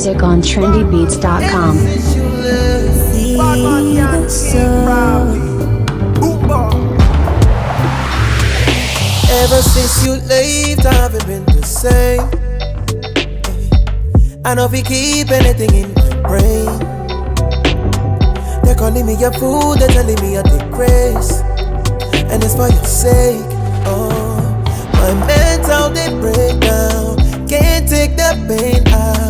music on trendybeats.com. Ever since you left, I haven't been the same. I know if we keep anything in my brain. They're calling me a fool, they're telling me I take grace. And it's for your sake, oh. My mental, they break down. Can't take the pain out.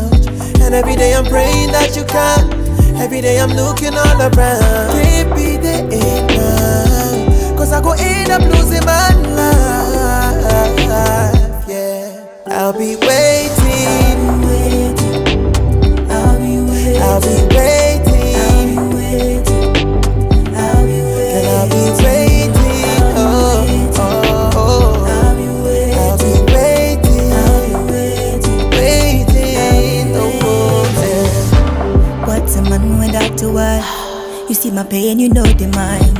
And every day I'm praying that you can. Every day I'm looking all around. Can't be the end now, cause I go end up losing my life, yeah. I'll be waiting, I'll be waiting, I'll be waiting, I'll be waiting, and I'll be waiting, oh, oh, oh. I'll be waiting, oh, yeah. What's a man without a wife? You see my pain, you know the mind.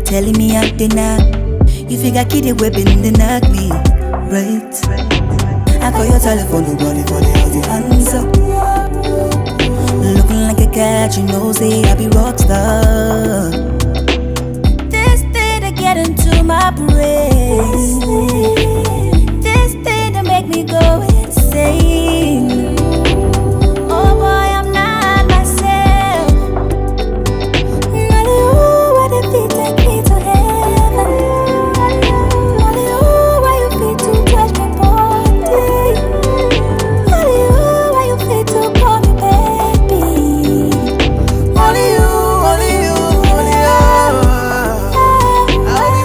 Telling me I deny. You figure kid it weapon the knock me, right? I call your telephone, nobody have the answer. Looking like a cat, you know, say I be rockstar. This thing to get into my brain. This thing to make me go insane. Oh boy, I'm not myself. Not you, what if you take me to heaven? Not you, why you fit to touch my body? Not you, why you fit to call me baby? Only you, only you, only you. I'll be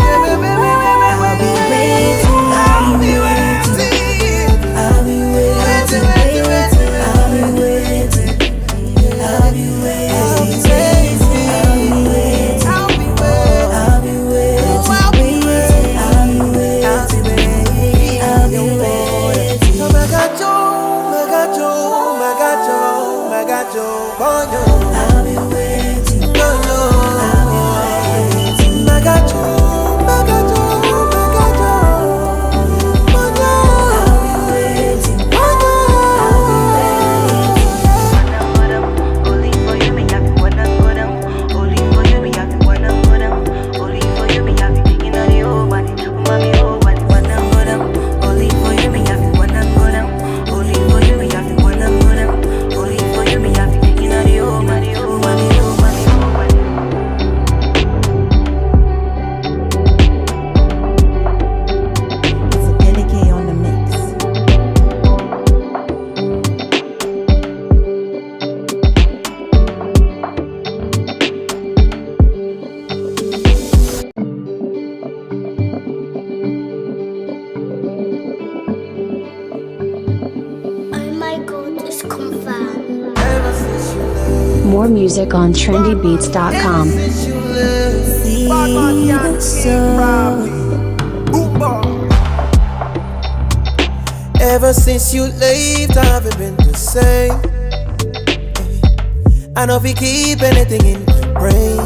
waiting, I'll be waiting, I'll be waiting, I'll be waiting, I'll be waiting, More music on trendybeats.com. Ever since you left, I haven't been the same. I know if we keep anything in my brain.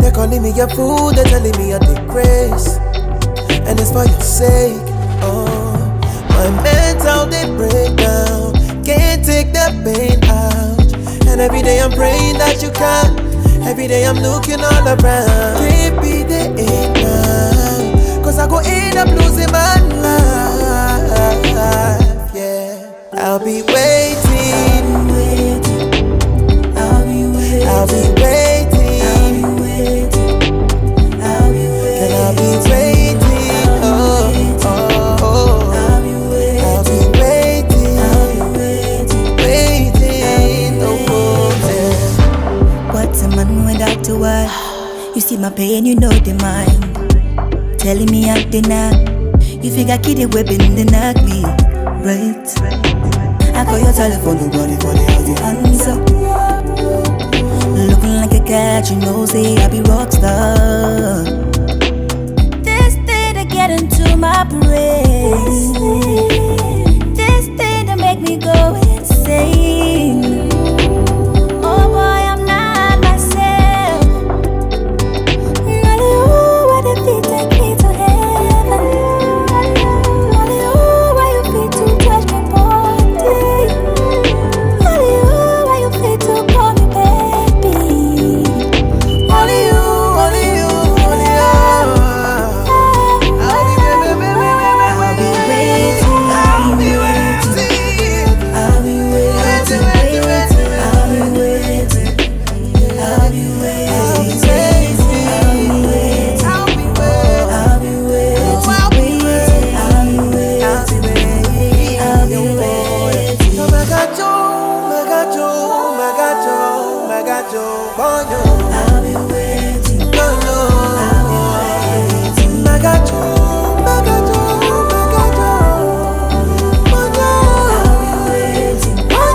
They're calling me a fool, they're telling me I take grace. And it's for your sake, oh. My mental, they break down. Can't take the pain out. And every day I'm praying that you can. Every day I'm looking all around. Can't be the end now, cause I go end up losing my life, yeah. I'll be waiting, I'll be waiting, I'll be waiting, I'll be waiting, and I'll be waiting, oh, oh, oh. I'll be waiting, waiting, oh, yeah. What's a man without a wife? You see my pain, you know the mind. Telling me I deny. You figure kid it weapon the knock me, right? I call your telephone, nobody have the answer. Looking like a cat, you know, say I be rockstar. This thing to get into my brain. This thing to make me go insane. Oh boy, I'm not myself. Not you, what if you take me to heaven? Not you, why you fit to touch my body? for you. I'll be waiting. No, no. I'll be waiting. I got you, I got you, I got you. For you. I'll be waiting. For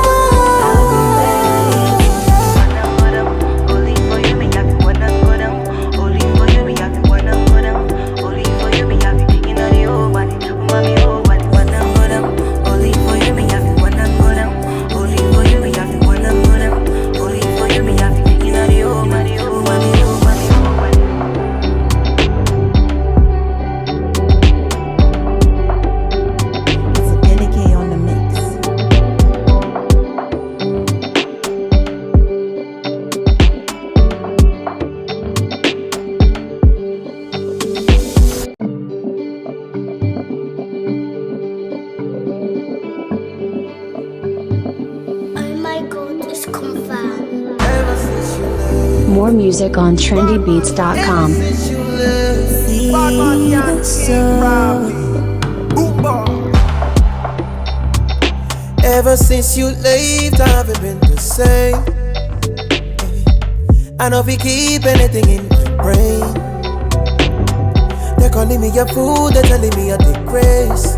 you. Only for you, me have it wanna go down. Only for you, me have it wanna go down. Only for you, me have it thinking of the whole body, mommy whole body wanna go down. Only for you, me have it wanna go down. Only for you, me have it wanna go down. Only for you, me have it thinking of the whole body, whole body, whole body, whole body. It's a delicate on the mix. Oh my god, it's confirmed. Ever since you left, More music on trendybeats.com. since you left. See the sun. Ever since you left, I haven't been the same. I know if we keep anything in my brain. They're calling me a fool, they're telling me I take grace.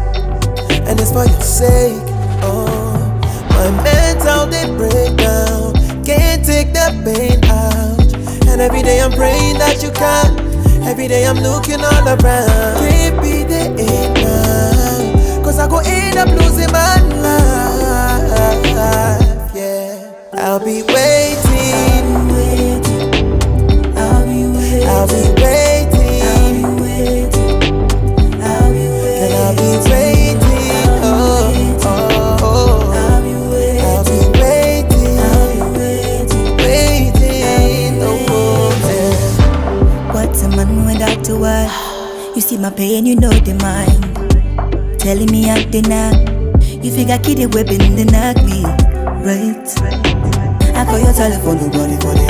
And it's for your sake. Oh, my mental they break down. Can't take the pain out. And every day I'm praying that you can. Every day I'm looking all around. Can't be the end now. Cause I go end up losing my life. Yeah, I'll be waiting. I'll be waiting. I'll be waiting. I'll be waiting. I'll be waiting. And I'll be waiting. Oh, oh, oh. I'll be waiting. I'll be waiting. I'll be waiting. Waiting. Oh, yeah. What's a man without a wife? You see my pain, you know the mind. Telling me I deny. You figure kid weapon to knock me, right? I call your telephone, nobody for the